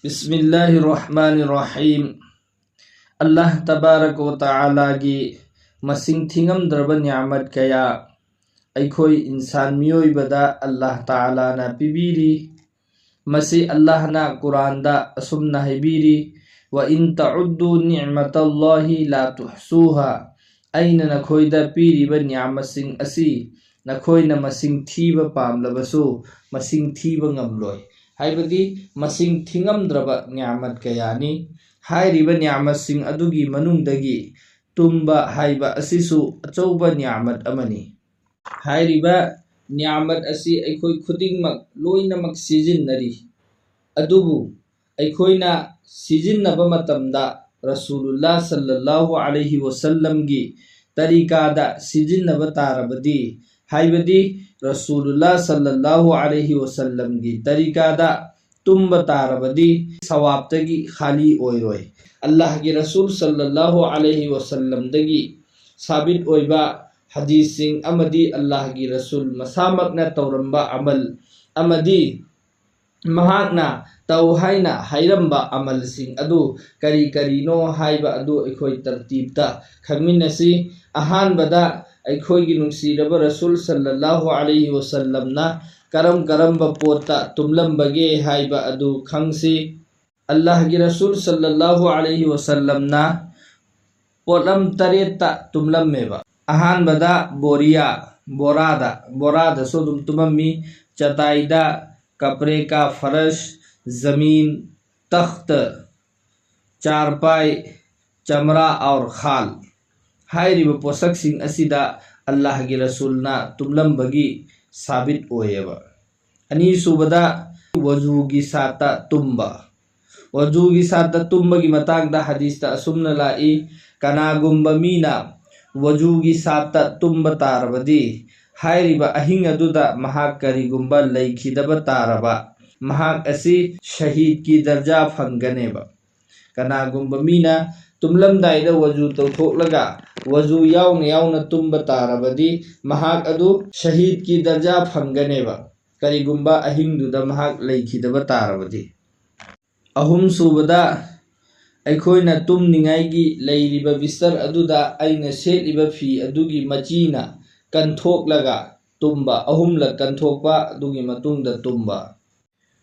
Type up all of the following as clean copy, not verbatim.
बिस्मिल्लाहिर्रहमानिर्रहीम। अल्लाह तबारक व तआला की मसिंग थिंगमद्रब नियामत कया अखोई इंसान मियोइबदा अल्लाह ताला ना पिबीरी। मसी अल्लाह ना कुरान दा असुमना हाइबीरी, व इन तउद्दु निअमतल्लाहि ला तुहसूहा। अइना नखोइदा पीरिब नियामतसिंग असि नखोइना मसिंग थीब पामलबसु मसिंग थीब ngamloi। हाइबदी मसिंग थिंगमद्रब नियामत कयानी। हाइरिब नियामतसिंग अदुगी मनुंगदगी तुम्बा हाइबा असिसु अचौबा नियामत अमनी। हाइरिब नियामत असि अखोई खुदिंगमक लोइनमक सिजिन्नरी, अदुबु अखोइना सिजिन्नबा मतमदा रसूलुल्लाह सल्लल्लाहु अलैहि वसल्लम की तरीकादा सिजिन्नबा तारबदी, हाइबदी रसूलुल्लाह सल्लल्लाहु अलैहि वसल्लम की तरीकादा तुम्बा तारबदी सवाबतगी खाली ओइरोय। अल्लाह की रसूल सल्लल्लाहु अलैहि वसल्लम दगी साबित ओइबा हदीसिंग अमदी अल्लाह की रसूल मसामकना तौरंबा अमल अमदी महाकना तौ हाइना हाइरंबा अमलसिंग अदु करी करीनो हाइबा अदु अखोई तरतीबता खंगमिनसी। अहानबदा अखोई की नुंसीरबा रसूल सल्लल्लाहु अलैहि वसल्लम ना करम करम पोता तुमलंबगे हाइबा अदु खंगसी। अल्लाह की रसूल सल्लल्लाहु अलैहि वसल्लम ना पोलम तरेता तुमलमेबा। अहानबदा बोरिया बोरादा सोदुम तुममी, चटाईदा कपड़े का फरश, जमीन, तख्त, चारपाई, चमड़ा और खाल हाइरिब पोसक सिंह असिदा अल्लाह की रसूल ना तुमलंबगी साबित ओयेबा। अनीसुबदा वजू की साता तुम्बा। वजू की साता तुम्बा की मतांगदा हदीस ता असुमना लाई, कनागुम्बा मीना वजू की साता तुम्बा तारबदी हाइरिबा अहिंग अदुदा महाक करिगुम्बा लैखिदबा तारबा महाक असी शहीद की दर्जा फंगनेबा। कनागुम्बा मीना तुमलमदाइदा वजू तौथोकलगा वजू याउना याउना तुम्बा तारबदी महाक अदु शहीद की दर्जा फंगनेबा, करिगुम्बा अहिंगदुदा महाक लैखिदबा तारबदी। अहुम सुबदा अखोइना तुमनिंगाइगी लैरिबा बिस्तर अदुदा अइना सेटलिबा फी अदुगी मचीना कंथोकलगा तुम्बा, अहुमलक कंथोकपा अदुगी मतुंगदा तुम्बा।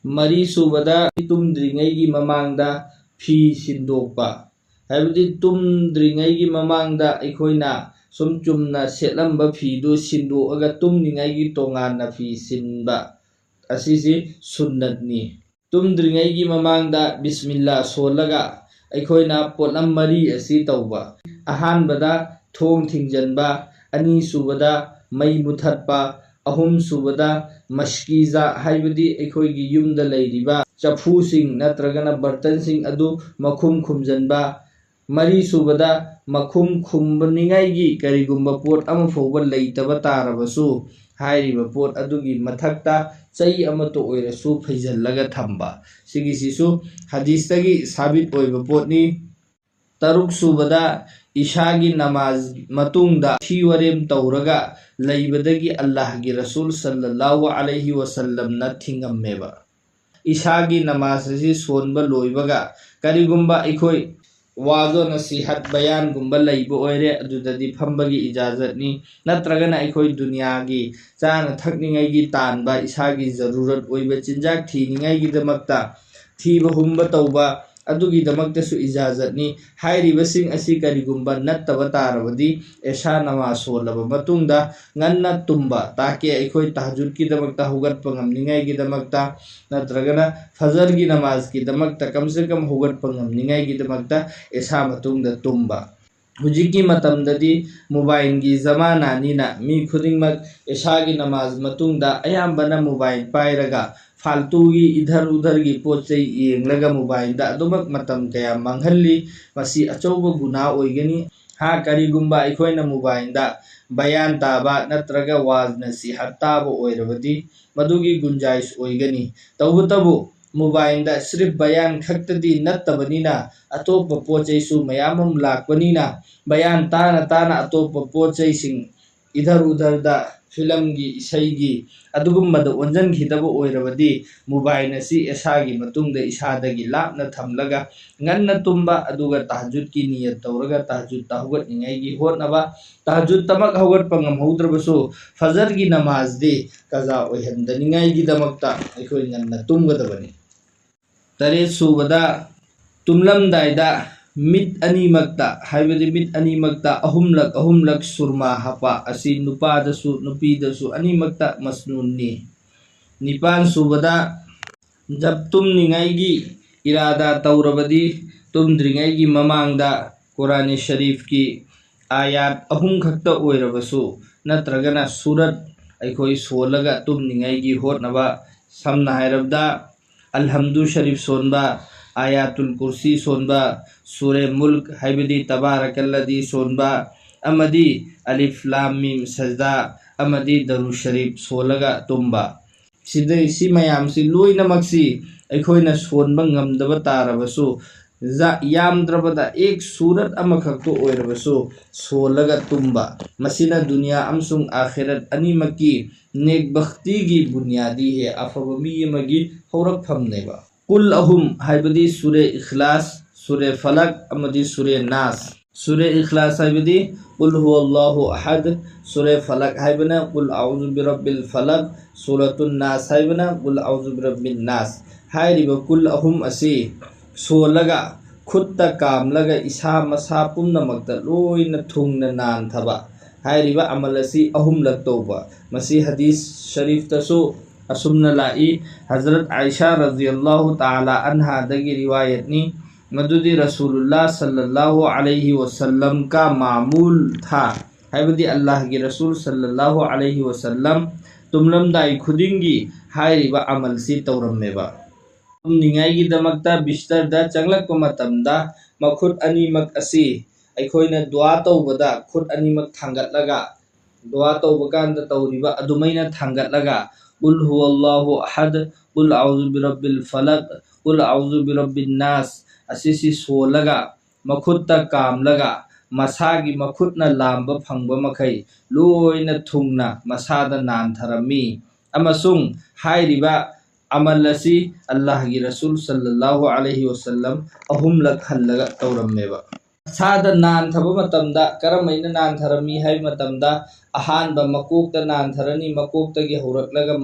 मरी सुबदा तुमद्रिंगाइगी ममांगदा फी सिंदोकपा, हाइबदी तुमद्रिंगाइगी ममांगदा अखोइना सुम चुमना सेटलंबा फीदु सिंदोकअगा तुमनिंगाइगी तोंगाना फी सिनबा असिसि सुन्नतनी। तुमद्रिंगाइगी ममांगदा बिस्मिल्लाह सोलगा अखोइना पोलम मरी असि तौबा। अहानबदा थोंग थिंगजनबा, अनीसुबदा मई मुथतपा, अहुम सुबदा मस्कीजा हाइबदी अखोइगी युमदा लैरिबा चफूसिंग नत्रगना बर्तनसिंग अदु मखुम खुमजनबा। मरी सुबदा मखुम खुमबनिंगाइगी करिगुम्बा पोट अमा फौबा लैतबा तारबसु हाइरिबा पोट अदुगी मथक्ता चई अमतो ओइरसु फैजल्लगा थंबा सिगिसिसु हदीसतगी साबित ओइबा पोटनी। तरुक सुबदा इशागी नमाज मतुंगदा थी वरेम तौरगा लैबदगी अल्लाह की रसूल सल्लल्लाहु अलैहि वसल्लम ना थिंगमेबा। इशागी नमाज असी सोनबा लोइबगा करिगुम्बा अखोई वाजो नसीहत बयान गुम्बा लैबा ओइरे अदुददी फंबगी इजाजतनी, नत्रगना अखोई दुनिया की चाना थकनिंगाइगी तानबा इशागी जरूरत ओइबा चिंजाक थीनिंगाइगी दमक्ता थीबा हुम्बा तौबा अदुगी दमक्तसु इजाजतनी। हाइरिबसिंग असि करिगुम्बा नत्तबा तारबदी ऐशा नमाज सोलबा मतुंगदा ngana तुम्बा ताकि अखोई तहज्जुद की दमक्ता हुगतपा ngamningai की दमक्ता नत्रगना फजर की नमाज की दमक्ता कम से कम हुगतपा ngamningai की दमक्ता ऐशा मतुंगदा तुम्बा। हुजिकी मतमददी मोबाइल की जमानानीना मी खुदिंगमक ऐशा की नमाज मतुंगदा अयाम्बना मोबाइल पाइरगा फालतू की इधर उधर की पोचै येंगलगा मोबाइल दा अदुमक मतम कया मांगहल्ली मसी अचौबा गुना ओइगनी। हा करिगुम्बा अखोइना मोबाइल दा बयान ताबा नत्रगा वाज नसीहत ताबा ओइरबदी मदुगी गुंजाइश ओइगनी। तौबतबु मोबाइल दा सिर्फ बयान खक्तदी नत्तबनीना अतोपा पोचैसु मयामम लाकबनीना बयान ताना ताना अतोपा पोचैसिंग इधर उधर दा फिल्मगी इसैगी अदुगुम्बद ओंजनखिदब ओइरबदि मोबाइल असी एसागी मतुंगद इसादगी लापना थमलगा ngana tumba aduga tahajjud ki niyat tawraga tahajjud tahugat ningai gi hotnaba tahajjud tamak hawat pangam haudrabasu fajr gi namaz di kaza oihan daningai gi damakta aikoi ngana tumgadabani tare subada tumlam daida mit ani makta haibadi mit ani makta ahumlak surma hapa asi nupa dasu nupi dasu ani makta masnunni nipan subada jab tum ningai gi irada taurabadi tumdringai gi mamangda Quran Sharif ki ayat ahum khakta oirabasu natragana surat aikoi solaga tumningai gi hotnaba samna hairabda alhamdu sharif sonba ayatul kursi sonba sure mulk haibadi tabarakalladhi sonba amadi alif lam mim sajda amadi daru sharif solaga tumba sidai si mayam si loina maksi aikhoina sonba ngamdaba tarabasu yamdrabada ek surat amakhakto oirabasu solaga tumba masina dunya amsung akhirat animaki nek bhakti gi bunyadi he afabami magi horak phamneba kul ahum haibadi sure ikhlas sure falak amadi sure nas sure ikhlas haibadi qul huwallahu ahad sure falak haibana qul a'udhu birabbil falak suratun nas haibana qul a'udhu birabbin nas hairiba kul ahum asi solaga khutta kamlaga isa masa pumnamakta loina thungna nan thaba hairiba amal asi ahumlak tawba masi hadis sharif tasu asumna lai Hazrat Aisha radhiyallahu ta'ala anha dagi riwayat ni madudi Rasulullah sallallahu alaihi wasallam ka maamul tha haibadi Allah ki Rasul sallallahu alaihi wasallam tumlam dai khudingi hairiba amal si tawrammeba ningai gi damakta bistar da changlak matamda makhut animak asi aikhoina dua tawbada khut animak thangatlaga dua tawbakanda tawriba adumaina thangatlaga qul huwallahu ahad qul a'udhu birabbil falaq qul a'udhu birabbin nas asisi solaga makhutta kamlaga masagi makhutna lamba phangba makai loina thungna masada nan tharami amasung hairiba amalasi Allah gi Rasul sallallahu alaihi wasallam ahumlak hallaga tawrammeba sada nan thaba matamda karamaina nan tharami hai matamda ahanba makokta nan tharani makokta gi horaklaga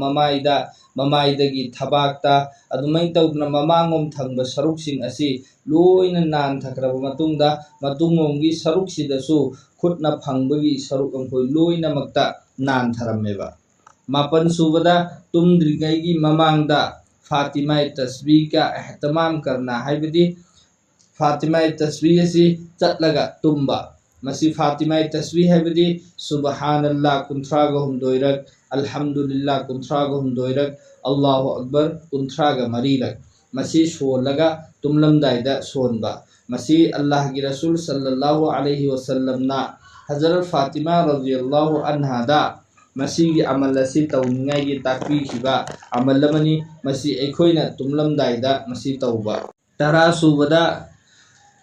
mamaidagi thabakta adumai tawna mamangom thangba saruksing asi loina nan thakraba matungda matungomgi saruksidasu khutna phangbagi saruk amkhoi loina makta nan tharammeba mapan subada tumdrigai gi mamangda Fatima tasbih ka ihtimam karna haibadi Fatima tasbih asi chatlaga tumba masi Fatima tasbih haibadi subhanallah kuntraga humdoirak alhamdulillah kuntraga humdoirak Allahu akbar kuntraga marirak masi solaga tumlamdaida sonba masi Allah gi Rasul sallallahu alaihi wasallam na Hazrat Fatima radhiyallahu anha da masigi amal asi tawningai gi takpi khiba amal lamani masi aikhoina tumlamdaida masi tawba tara subada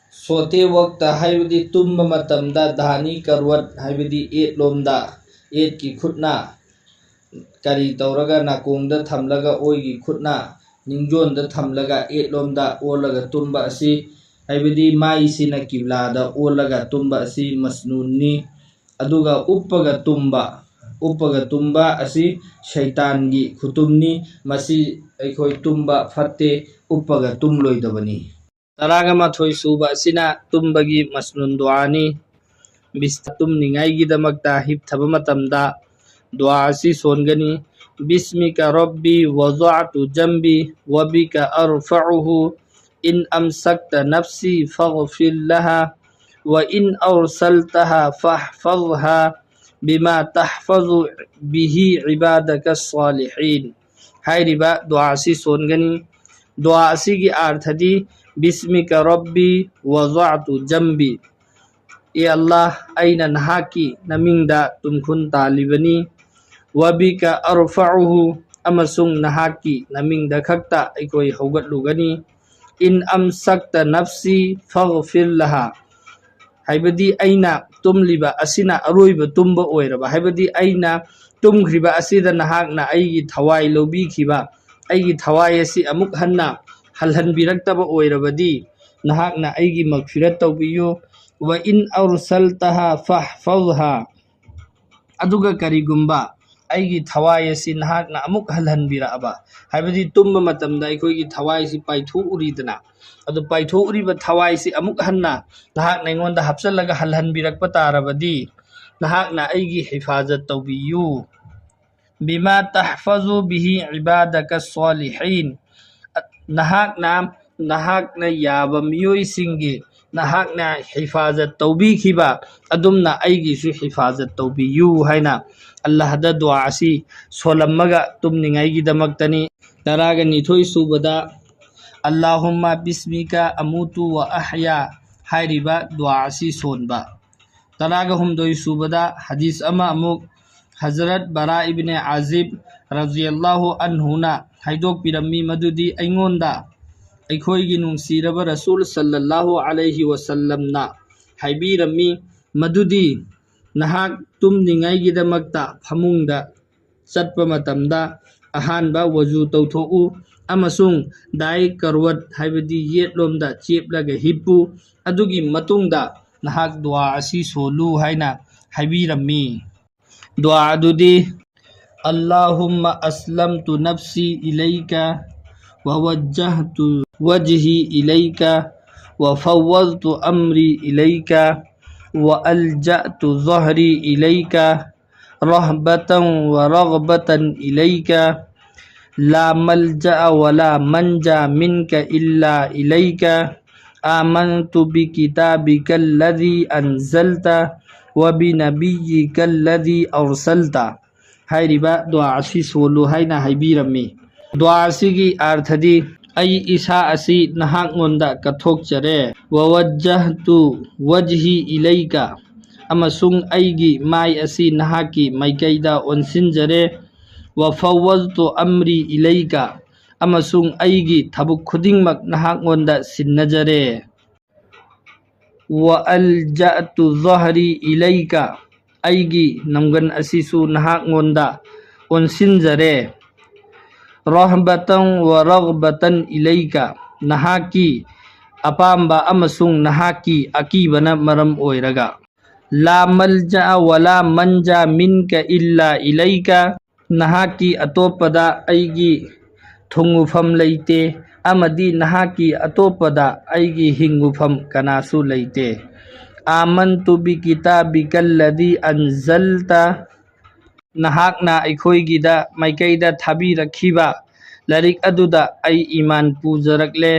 sote wakta haibadi tumba matamda dhani karwat haibadi et lomda et ki khutna kari tawraga nakongda thamlaga oi gi khutna ningjonda thamlaga et lomda olaga tumba asi haibadi mai sina kiblada olaga tumba asi masnunni aduga uppaga tumba asi shaitan gi khutumni masi aikhoi tumba fatte uppaga tumloidabani taraga mathoi suba asina tumbagi masnun duani bista tumningai gi damakta hip thaba matamda dua asi songani bismika rabbi wada'tu jambi wa bika arfa'uhu in amsakta nafsi faghfir laha wa in arsaltaha fahfazha bima tahfazu bihi ibadaka salihin hairiba dua asi songani dua asi gi arthadi bismika rabbi wada'tu jambi ya Allah aina nahaki namingda tumkhun talibani wabika arfa'uhu amasung nahaki namingda khakta aikoi haugat lugani in amsakta nafsi faghfir laha हाइबदी अइना तुमलिबा असिना अरोइबा तुंबा ओइरबा हाइबदी अइना तुमख्रिबा असिदा नहाकना अइगी थवाई लोबिखिबा अइगी थवाई असि अमुक हन्ना हलहनबिरक्तबा ओइरबदी नहाकना अइगी मगफिरत तौबियो व इन अरसलतहा फहफज़हा अदुगा करिगुम्बा अइगी थवाई असि नहाकना अमुक हलहनबिरअबा हाइबदी तुम्बा मतमदा अइखोइगी थवाई सि पाइथो उरिदना अदु पाइथो उरिबा थवाई सि अमुक हन्ना नहाकना अइंगोंदा हपचलगा हलहनबिरक्पा तारबदी नहाकना अइगी हिफाजत तौबियु बिमा तहफज़ु बिही इबादका सालिहीन नहाकना याबा मियोइसिंगी नहाकना हिफाजत तौबिखिबा अदुमना अइगिसु हिफाजत तौबियु हाइना अल्लाहदा दुआ असि सोलम्मगा तुमनिंगाइगिदमक्तनि तरागा निथोइ सुबदा अल्लाहुम्मा बिस्मिका अमुतु व अहया हाइरिबा दुआ असि सोनबा तरागा हुमदोइ सुबदा हदीस अमा अमुक हजरत बरा इब्ने आजिब रज़ियल्लाहु अन्हुना हाइदोकपिरम्मी मदुदी अइंगोंदा अइखोइगी नुंसीरबा रसूल सल्लल्लाहु अलैहि वसल्लमना हाइबिरम्मी मदुदी नहाक तुमनिंगाइगिदमक्ता फमुंगदा चटपा मतमदा अहानबा वजू तौथोउ अमसुंग दाई करवत हाइबदी येटलोमदा चेपलगा हिप्पु अदुगी मतुंगदा नहाक दुआ असि सोलु हाइना हाइबिरम्मी दुआ अदुदी अल्लाहुम्मा अस्लमतु नफ्सी इलैका व वज्जहतु वजही इलैका व फव्वज़तु अम्री इलैका व अल्जअतु ज़हरी इलैका रहबतन व रगबतन इलैका ला मल्जअ व ला मंजा मिनका इल्ला इलैका आमनतु बिकिताबिकल्लज़ी अंज़लता व बिनबिय्यिकल्लज़ी अरसलता हाइरिबा दुआ असि सोलु हाइना हाइबिरम्मी दुआ असिगी अर्थदी अइ इसा असि नहाकंगोंदा कथोकचरे व वज्जहतु वजही इलैका अमसुंग अइगी माइ असि नहाकी माइकैदा ओनसिनजरे व फव्वज़तु अम्री इलैका अमसुंग अइगी थबुक खुदिंगमक नहाकंगोंदा सिन्नजरे व अल्जअतु ज़हरी इलैका अइगी नमगन असिसु नहाकंगोंदा ओनसिनजरे रहबतन व रगबतन इलैका नहाकी अपाम्बा अमसुंग नहाकी अकीबना मरम ओइरगा ला मल्जा व ला मंजा मिनका इल्ला इलैका नहाकी अतोपदा अइगी थुंगुफम लैते अमदी नहाकी अतोपदा अइगी हिंगुफम कनासु लैते आमनतु बिकिताबिकल्लज़ी अंज़लता नहाकना अइखोइगिदा माइकैदा थाबिरखिबा लारिक अदुदा अइ ईमान पूजरकले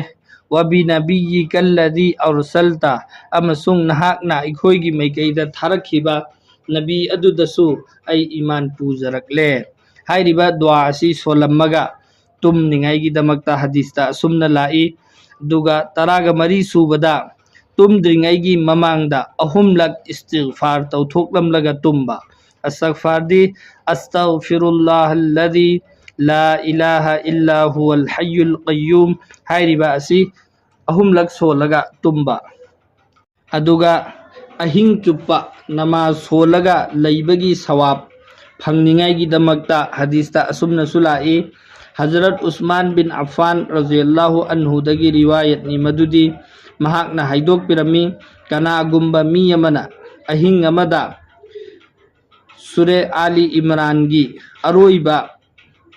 व बिनबिय्यिकल्लज़ी अरसलता अमसुंग नहाकना अइखोइगी माइकैदा थारखिबा नबी अदुदसु अइ ईमान पूजरकले हाइरिबा दुआ असि सोलम्मगा तुमनिंगाइगिदमक्ता हदीसता असुमना लाई दुगा तरागा मरी सुबदा तुमद्रिंगाइगी ममांगदा अहुमलक इस्तिगफार तौथोकलमलगा तुंबा अस्तगफारदी अस्तगफिरुल्लाहल्लज़ी ला इलाहा इल्ला हुवल हय्युल क़य्यूम हाइरिबा असि अहुमलक सोलगा तुंबा अदुगा अहिंग चुप्पा नमाज सोलगा लैबगी सवाब फंगनिंगाइगिदमक्ता हदीसता असुमनसु लाई हजरत उस्मान बिन अफ़्फ़ान रज़ियल्लाहु अन्हुदगी रिवायत नि मदुदी महाकना हाइदोकपिरम्मी कनागुम्बा मी अमना अहिंग अमदा सूरे आली इमरान की अरोइबा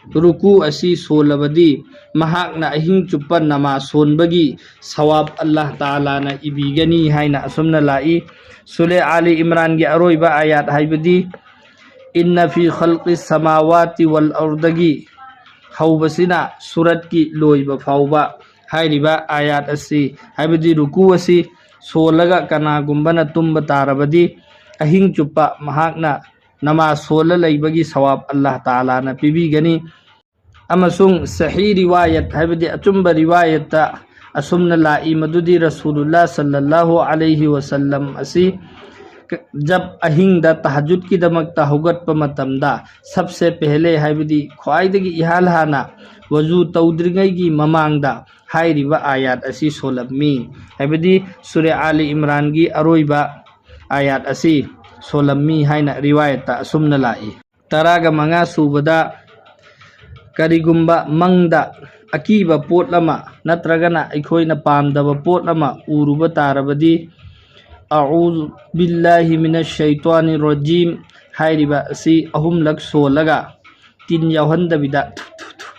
रुकू असी सोलबदी महाकना अहिंग चुप्पा नमा सोनबगी सवाब अल्लाह ताला ना इबीगनी हाइना असुमना लाई सूरे आली इमरान की अरोइबा आयात हाइबदी इन्ना फी खल्क़िस समावाति वल अर्दगी हौबसिना सूरत की लोइबा फाउबा हाइरिबा आयात असी हाइबदी रुकू असी सोलगा कनागुम्बना तुम्बा तारबदी अहिंग चुप्पा महाकना नमाज सोला लैबगी सवाब अल्लाह ताला ना पिबीगनी अमसुंग सही रिवायत हाइबदी अचुम्बा रिवायत असुमना लाई मदुदी रसूलुल्लाह सल्लल्लाहु अलैहि वसल्लम असी जब अहिंग दा तहज्जुद की दमकता हुगटपा मतमदा सबसे पहले हाइबदी ख्वाइदगी इहाल हाना वजू तौद्रिंगैगी ममांगदा हाइरिबा आयात असी सोलम्मी हाइबदी सूरे आली इमरान की अरोइबा ayat asi solammi haina riwayata asumna lai. 15 subada karigumba mangda akiba pot lama natragana aikoina pamdaba pot lama uruba tarabadi a'udhu billahi minash shaitani rajim hairiba asi ahumlak solaga tin yauhandabida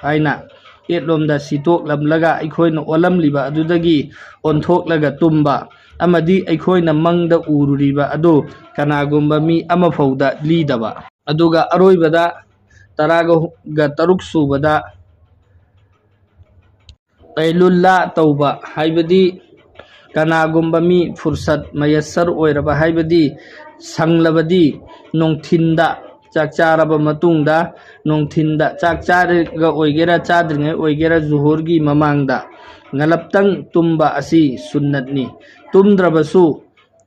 haina etlomda sitok lamlaga aikoina olamliba adudagi onthok tumba amadi aikoina mangda ururiba adu kanagumba mi amafauda lidaba aduga aroibada 13 subada Qailullah tauba haibadi kanagumba mi fursat mayassar oiraba haibadi sanglabadi nongthinda chakcharaba matungda nongthinda chakcharaga oigera chadringai oigera zuhurgi mamangda ngalaptang tumba asi sunnatni tumdrabasu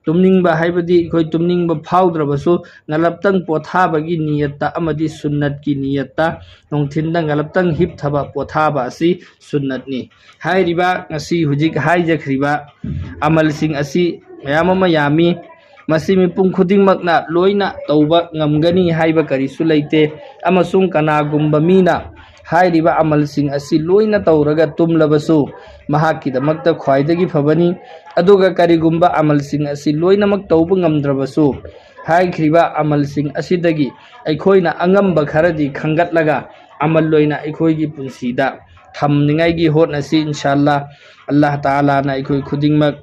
tumningba haibadi khoi tumningba phaudrabasu ngalaptang pothabagi niyatta amadi sunnatki niyatta nongthinda ngalaptang hipthaba pothaba asi sunnatni hairiba ngasi hujik haijakhriba amalsing asi mayamama yami masi mipung khudingmakna loina tauba ngamgani haiba karisu leite amasung kanagumba mina hairiba amalsing asi loina tauraga tumlabasu mahakkidamakta khwaidagi phabani aduga karigumba amalsing asi loinamak tauba ngamdrabasu haikhriba amalsing asidagi aikoina angamba kharadi khangatlaga amal loina aikoigi punsida thamningaigi hotnasi inshallah Allah Ta'ala na aikoi khudingmak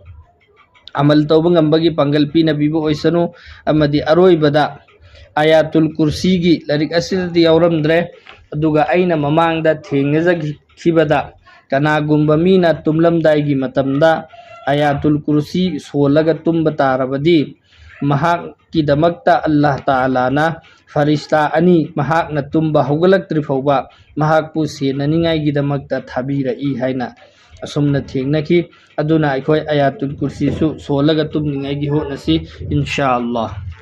amal tauba ngambagi pangal pina bibu oisanu amadi aroibada ayatul kursigi larik asidadi yauramdre aduga aina mamangda thengnajakhibada kanagumba mina tumlamdaigi matamda ayatul kursi solaga tumba tarabadi mahakkidamakta Allah Ta'ala na farista ani mahakna tumba hogalaktri fauba mahakpu senaningagidamakta thabirai haina asumna thengnaki aduna aikoi ayatul kursi su solaga tumningaigi hotnasi inshallah.